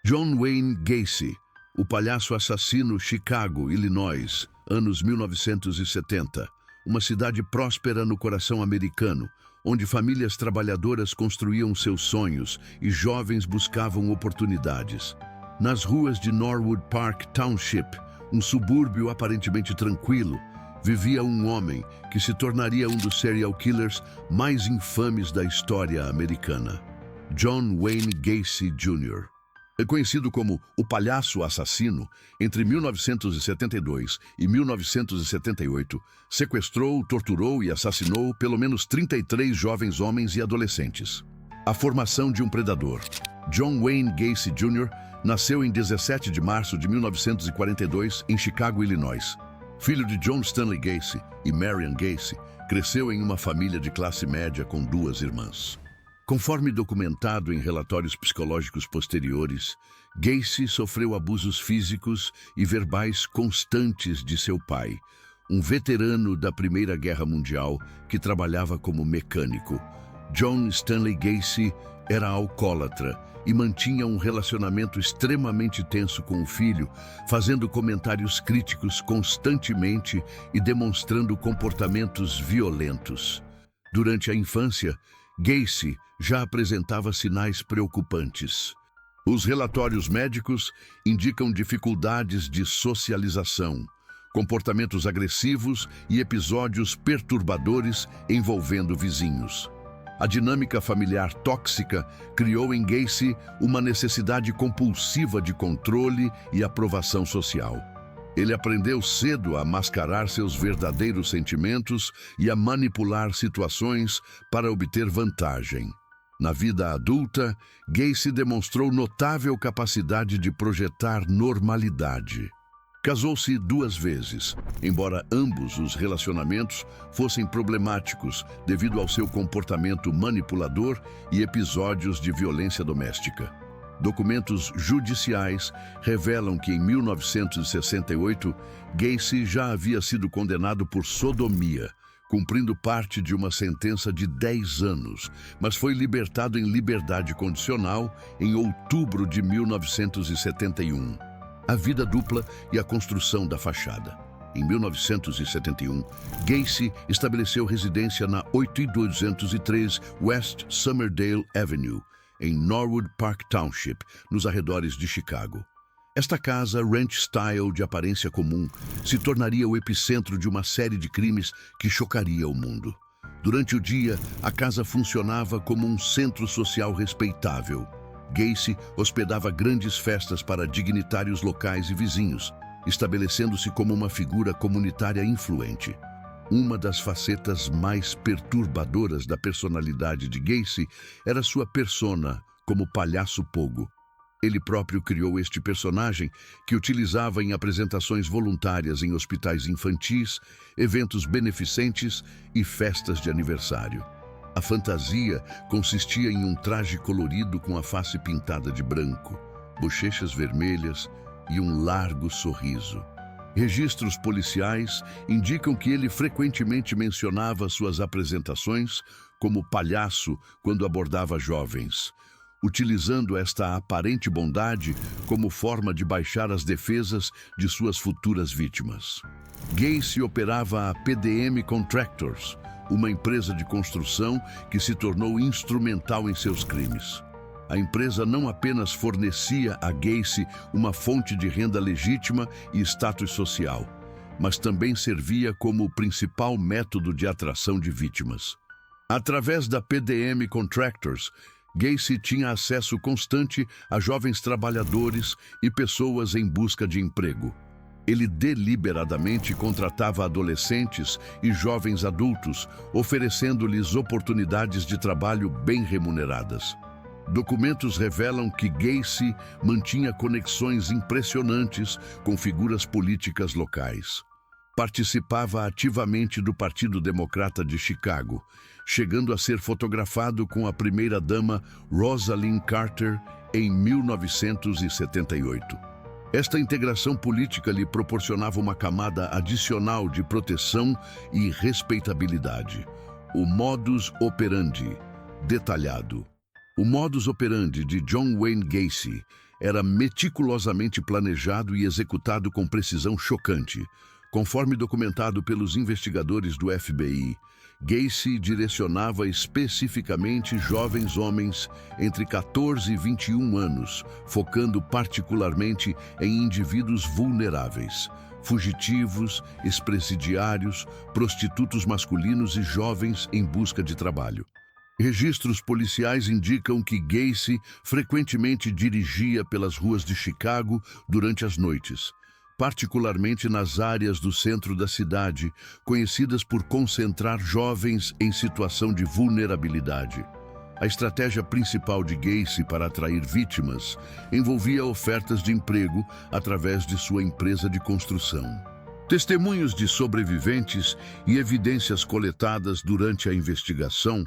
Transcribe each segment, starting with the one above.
John Wayne Gacy, o palhaço assassino, Chicago, Illinois, anos 1970. Uma cidade próspera no coração americano, onde famílias trabalhadoras construíam seus sonhos e jovens buscavam oportunidades. Nas ruas de Norwood Park Township, um subúrbio aparentemente tranquilo, vivia um homem que se tornaria um dos serial killers mais infames da história americana. John Wayne Gacy Jr. É conhecido como o Palhaço Assassino. Entre 1972 e 1978, sequestrou, torturou e assassinou pelo menos 33 jovens homens e adolescentes. A formação de um predador. John Wayne Gacy Jr. nasceu em 17 de março de 1942 em Chicago, Illinois. Filho de John Stanley Gacy e Marian Gacy, cresceu em uma família de classe média com duas irmãs. Conforme documentado em relatórios psicológicos posteriores, Gacy sofreu abusos físicos e verbais constantes de seu pai, um veterano da Primeira Guerra Mundial que trabalhava como mecânico. John Stanley Gacy era alcoólatra e mantinha um relacionamento extremamente tenso com o filho, fazendo comentários críticos constantemente e demonstrando comportamentos violentos. Durante a infância, Gacy já apresentava sinais preocupantes. Os relatórios médicos indicam dificuldades de socialização, comportamentos agressivos e episódios perturbadores envolvendo vizinhos. A dinâmica familiar tóxica criou em Gacy uma necessidade compulsiva de controle e aprovação social. Ele aprendeu cedo a mascarar seus verdadeiros sentimentos e a manipular situações para obter vantagem. Na vida adulta, Gacy demonstrou notável capacidade de projetar normalidade. Casou-se 2 vezes, embora ambos os relacionamentos fossem problemáticos devido ao seu comportamento manipulador e episódios de violência doméstica. Documentos judiciais revelam que em 1968, Gacy já havia sido condenado por sodomia, cumprindo parte de uma sentença de 10 anos, mas foi libertado em liberdade condicional em outubro de 1971. A vida dupla e a construção da fachada. Em 1971, Gacy estabeleceu residência na 8203 West Somerdale Avenue, em Norwood Park Township, nos arredores de Chicago. Esta casa, ranch-style de aparência comum, se tornaria o epicentro de uma série de crimes que chocaria o mundo. Durante o dia, a casa funcionava como um centro social respeitável. Gacy hospedava grandes festas para dignitários locais e vizinhos, estabelecendo-se como uma figura comunitária influente. Uma das facetas mais perturbadoras da personalidade de Gacy era sua persona como palhaço pogo. Ele próprio criou este personagem, que utilizava em apresentações voluntárias em hospitais infantis, eventos beneficentes e festas de aniversário. A fantasia consistia em um traje colorido com a face pintada de branco, bochechas vermelhas e um largo sorriso. Registros policiais indicam que ele frequentemente mencionava suas apresentações como palhaço quando abordava jovens, utilizando esta aparente bondade como forma de baixar as defesas de suas futuras vítimas. Gacy operava a PDM Contractors, uma empresa de construção que se tornou instrumental em seus crimes. A empresa não apenas fornecia a Gacy uma fonte de renda legítima e status social, mas também servia como o principal método de atração de vítimas. Através da PDM Contractors, Gacy tinha acesso constante a jovens trabalhadores e pessoas em busca de emprego. Ele deliberadamente contratava adolescentes e jovens adultos, oferecendo-lhes oportunidades de trabalho bem remuneradas. Documentos revelam que Gacy mantinha conexões impressionantes com figuras políticas locais. Participava ativamente do Partido Democrata de Chicago, chegando a ser fotografado com a primeira-dama Rosalynn Carter em 1978. Esta integração política lhe proporcionava uma camada adicional de proteção e respeitabilidade. O modus operandi detalhado. O modus operandi de John Wayne Gacy era meticulosamente planejado e executado com precisão chocante. Conforme documentado pelos investigadores do FBI, Gacy direcionava especificamente jovens homens entre 14 e 21 anos, focando particularmente em indivíduos vulneráveis, fugitivos, ex-presidiários, prostitutos masculinos e jovens em busca de trabalho. Registros policiais indicam que Gacy frequentemente dirigia pelas ruas de Chicago durante as noites, particularmente nas áreas do centro da cidade, conhecidas por concentrar jovens em situação de vulnerabilidade. A estratégia principal de Gacy para atrair vítimas envolvia ofertas de emprego através de sua empresa de construção. Testemunhos de sobreviventes e evidências coletadas durante a investigação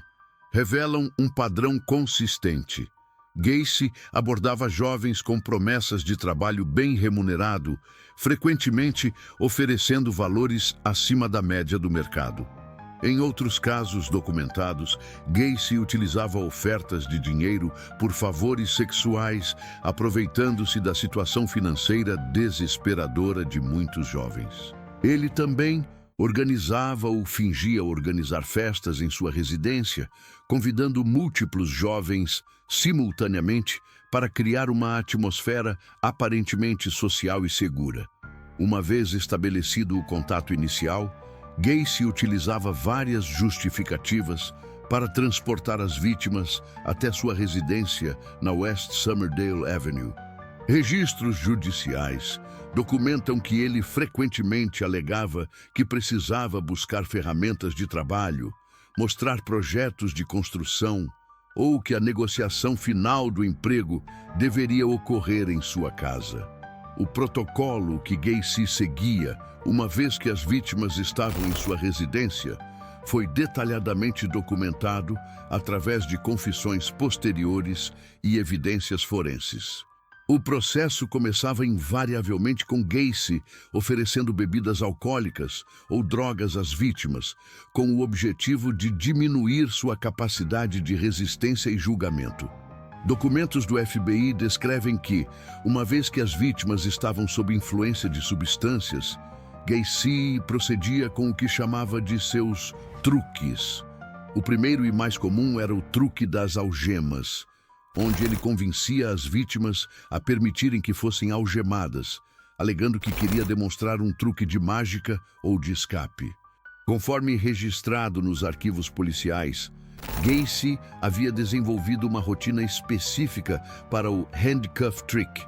revelam um padrão consistente. Gacy abordava jovens com promessas de trabalho bem remunerado, frequentemente oferecendo valores acima da média do mercado. Em outros casos documentados, Gacy utilizava ofertas de dinheiro por favores sexuais, aproveitando-se da situação financeira desesperadora de muitos jovens. Ele também organizava ou fingia organizar festas em sua residência, convidando múltiplos jovens simultaneamente para criar uma atmosfera aparentemente social e segura. Uma vez estabelecido o contato inicial, Gacy utilizava várias justificativas para transportar as vítimas até sua residência na West Somerdale Avenue. Registros judiciais documentam que ele frequentemente alegava que precisava buscar ferramentas de trabalho, mostrar projetos de construção ou que a negociação final do emprego deveria ocorrer em sua casa. O protocolo que Gacy seguia, uma vez que as vítimas estavam em sua residência, foi detalhadamente documentado através de confissões posteriores e evidências forenses. O processo começava invariavelmente com Gacy oferecendo bebidas alcoólicas ou drogas às vítimas, com o objetivo de diminuir sua capacidade de resistência e julgamento. Documentos do FBI descrevem que, uma vez que as vítimas estavam sob influência de substâncias, Gacy procedia com o que chamava de seus truques. O primeiro e mais comum era o truque das algemas, onde ele convencia as vítimas a permitirem que fossem algemadas, alegando que queria demonstrar um truque de mágica ou de escape. Conforme registrado nos arquivos policiais, Gacy havia desenvolvido uma rotina específica para o handcuff trick,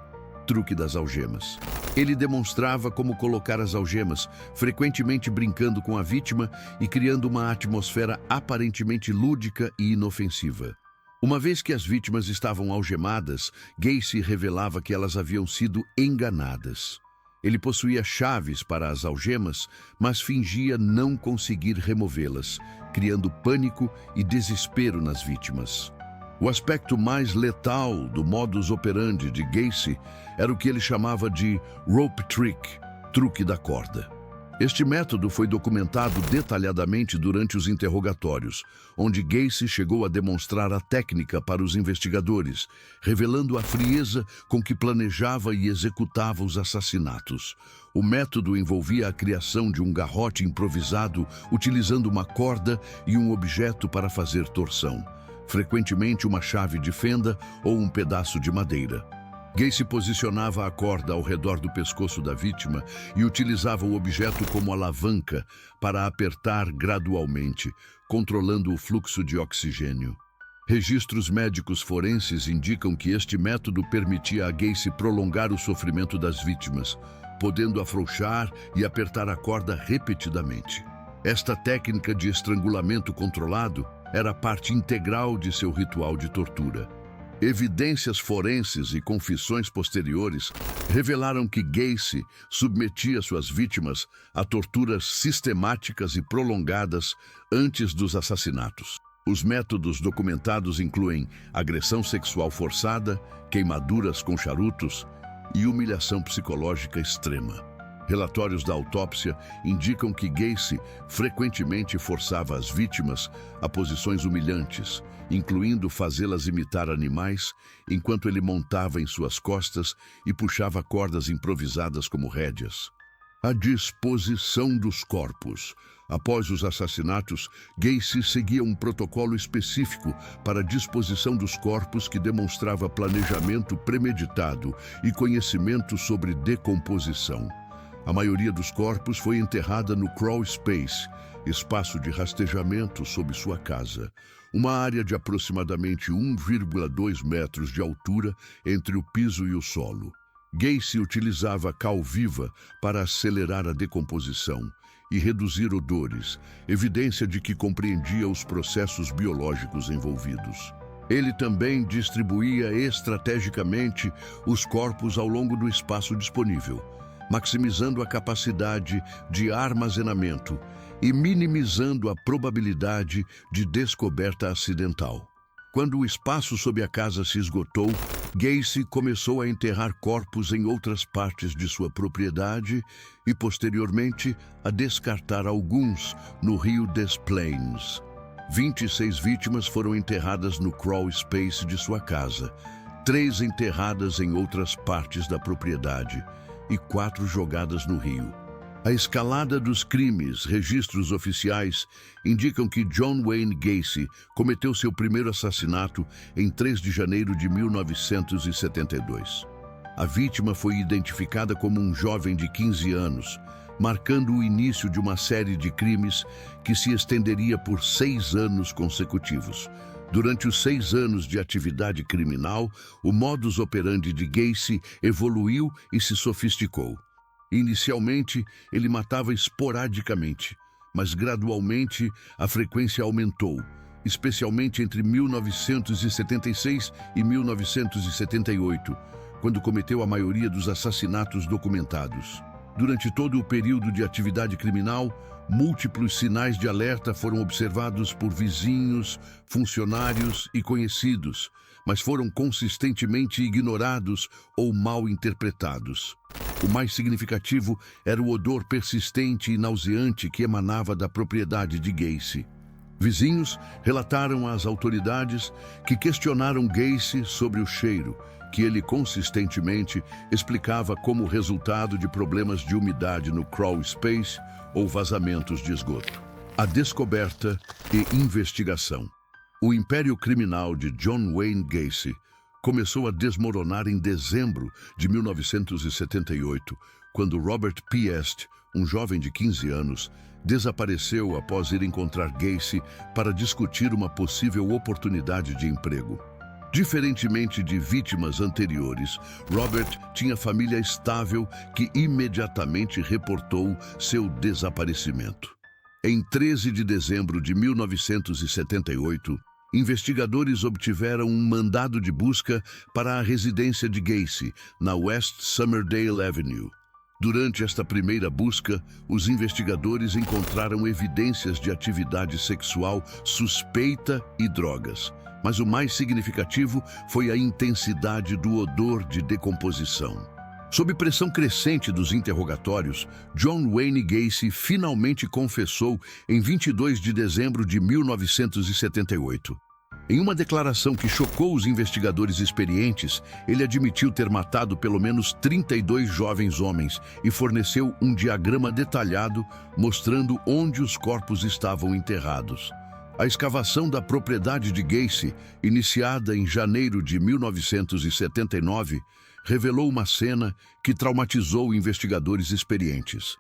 truque das algemas. Ele demonstrava como colocar as algemas, frequentemente brincando com a vítima e criando uma atmosfera aparentemente lúdica e inofensiva. Uma vez que as vítimas estavam algemadas, Gacy revelava que elas haviam sido enganadas. Ele possuía chaves para as algemas, mas fingia não conseguir removê-las, criando pânico e desespero nas vítimas. O aspecto mais letal do modus operandi de Gacy era o que ele chamava de rope trick, truque da corda. Este método foi documentado detalhadamente durante os interrogatórios, onde Gacy chegou a demonstrar a técnica para os investigadores, revelando a frieza com que planejava e executava os assassinatos. O método envolvia a criação de um garrote improvisado, utilizando uma corda e um objeto para fazer torção, frequentemente uma chave de fenda ou um pedaço de madeira. Gacy posicionava a corda ao redor do pescoço da vítima e utilizava o objeto como alavanca para apertar gradualmente, controlando o fluxo de oxigênio. Registros médicos forenses indicam que este método permitia a Gacy prolongar o sofrimento das vítimas, podendo afrouxar e apertar a corda repetidamente. Esta técnica de estrangulamento controlado era parte integral de seu ritual de tortura. Evidências forenses e confissões posteriores revelaram que Gacy submetia suas vítimas a torturas sistemáticas e prolongadas antes dos assassinatos. Os métodos documentados incluem agressão sexual forçada, queimaduras com charutos e humilhação psicológica extrema. Relatórios da autópsia indicam que Gacy frequentemente forçava as vítimas a posições humilhantes, incluindo fazê-las imitar animais, enquanto ele montava em suas costas e puxava cordas improvisadas como rédeas. A disposição dos corpos. Após os assassinatos, Gacy seguia um protocolo específico para a disposição dos corpos que demonstrava planejamento premeditado e conhecimento sobre decomposição. A maioria dos corpos foi enterrada no crawl space, espaço de rastejamento sob sua casa, uma área de aproximadamente 1,2 metros de altura entre o piso e o solo. Gacy utilizava cal viva para acelerar a decomposição e reduzir odores, evidência de que compreendia os processos biológicos envolvidos. Ele também distribuía estrategicamente os corpos ao longo do espaço disponível, maximizando a capacidade de armazenamento e minimizando a probabilidade de descoberta acidental. Quando o espaço sob a casa se esgotou, Gacy começou a enterrar corpos em outras partes de sua propriedade e, posteriormente, a descartar alguns no rio Des Plaines. 26 vítimas foram enterradas no crawl space de sua casa, 3 enterradas em outras partes da propriedade e 4 jogadas no rio. A escalada dos crimes, registros oficiais, indicam que John Wayne Gacy cometeu seu primeiro assassinato em 3 de janeiro de 1972. A vítima foi identificada como um jovem de 15 anos, marcando o início de uma série de crimes que se estenderia por 6 anos consecutivos. Durante os 6 anos de atividade criminal, o modus operandi de Gacy evoluiu e se sofisticou. Inicialmente, ele matava esporadicamente, mas gradualmente a frequência aumentou, especialmente entre 1976 e 1978, quando cometeu a maioria dos assassinatos documentados. Durante todo o período de atividade criminal, múltiplos sinais de alerta foram observados por vizinhos, funcionários e conhecidos, mas foram consistentemente ignorados ou mal interpretados. O mais significativo era o odor persistente e nauseante que emanava da propriedade de Gacy. Vizinhos relataram às autoridades que questionaram Gacy sobre o cheiro, que ele consistentemente explicava como resultado de problemas de umidade no crawl space ou vazamentos de esgoto. A descoberta e investigação. O império criminal de John Wayne Gacy começou a desmoronar em dezembro de 1978, quando Robert Piest, um jovem de 15 anos, desapareceu após ir encontrar Gacy para discutir uma possível oportunidade de emprego. Diferentemente de vítimas anteriores, Robert tinha família estável que imediatamente reportou seu desaparecimento. Em 13 de dezembro de 1978, investigadores obtiveram um mandado de busca para a residência de Gacy, na West Summerdale Avenue. Durante esta primeira busca, os investigadores encontraram evidências de atividade sexual suspeita e drogas, mas o mais significativo foi a intensidade do odor de decomposição. Sob pressão crescente dos interrogatórios, John Wayne Gacy finalmente confessou em 22 de dezembro de 1978. Em uma declaração que chocou os investigadores experientes, ele admitiu ter matado pelo menos 32 jovens homens e forneceu um diagrama detalhado mostrando onde os corpos estavam enterrados. A escavação da propriedade de Gacy, iniciada em janeiro de 1979, revelou uma cena que traumatizou investigadores experientes.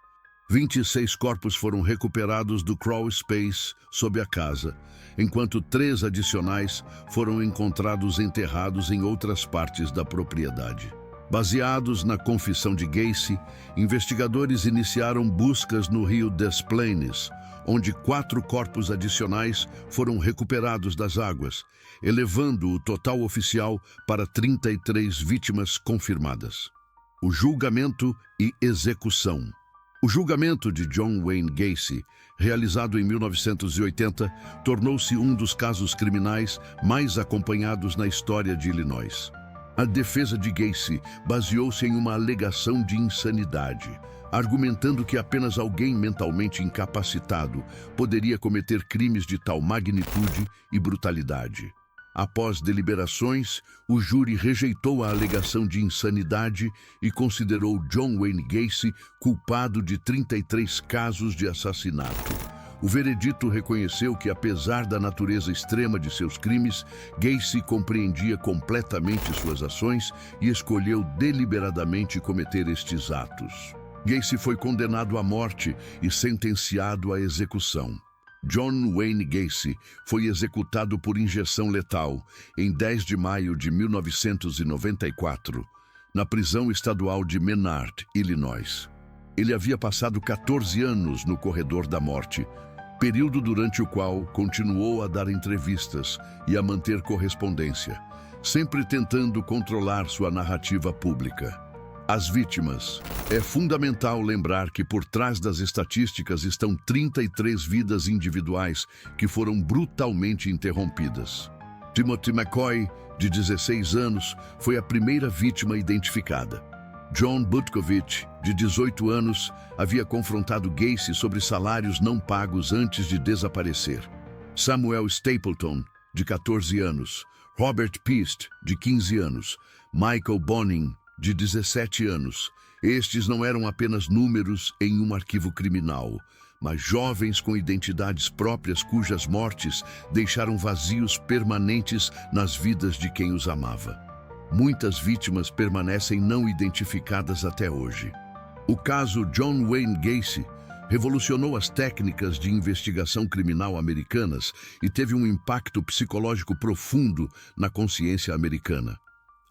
26 corpos foram recuperados do crawl space sob a casa, enquanto 3 adicionais foram encontrados enterrados em outras partes da propriedade. Baseados na confissão de Gacy, investigadores iniciaram buscas no rio Des Plaines, onde 4 corpos adicionais foram recuperados das águas, elevando o total oficial para 33 vítimas confirmadas. O julgamento e execução. O julgamento de John Wayne Gacy, realizado em 1980, tornou-se um dos casos criminais mais acompanhados na história de Illinois. A defesa de Gacy baseou-se em uma alegação de insanidade, argumentando que apenas alguém mentalmente incapacitado poderia cometer crimes de tal magnitude e brutalidade. Após deliberações, o júri rejeitou a alegação de insanidade e considerou John Wayne Gacy culpado de 33 casos de assassinato. O veredito reconheceu que, apesar da natureza extrema de seus crimes, Gacy compreendia completamente suas ações e escolheu deliberadamente cometer estes atos. Gacy foi condenado à morte e sentenciado à execução. John Wayne Gacy foi executado por injeção letal em 10 de maio de 1994, na prisão estadual de Menard, Illinois. Ele havia passado 14 anos no corredor da morte, período durante o qual continuou a dar entrevistas e a manter correspondência, sempre tentando controlar sua narrativa pública. As vítimas. É fundamental lembrar que por trás das estatísticas estão 33 vidas individuais que foram brutalmente interrompidas. Timothy McCoy, de 16 anos, foi a primeira vítima identificada. John Butkovich, de 18 anos, havia confrontado Gacy sobre salários não pagos antes de desaparecer. Samuel Stapleton, de 14 anos. Robert Pist, de 15 anos. Michael Bonin, de 17 anos. Estes não eram apenas números em um arquivo criminal, mas jovens com identidades próprias cujas mortes deixaram vazios permanentes nas vidas de quem os amava. Muitas vítimas permanecem não identificadas até hoje. O caso John Wayne Gacy revolucionou as técnicas de investigação criminal americanas e teve um impacto psicológico profundo na consciência americana.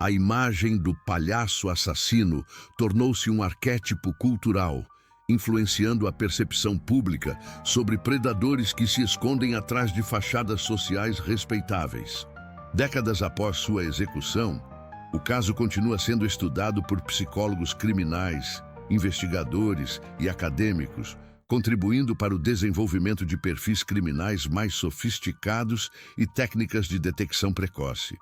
A imagem do palhaço assassino tornou-se um arquétipo cultural, influenciando a percepção pública sobre predadores que se escondem atrás de fachadas sociais respeitáveis. Décadas após sua execução, o caso continua sendo estudado por psicólogos criminais, investigadores e acadêmicos, contribuindo para o desenvolvimento de perfis criminais mais sofisticados e técnicas de detecção precoce.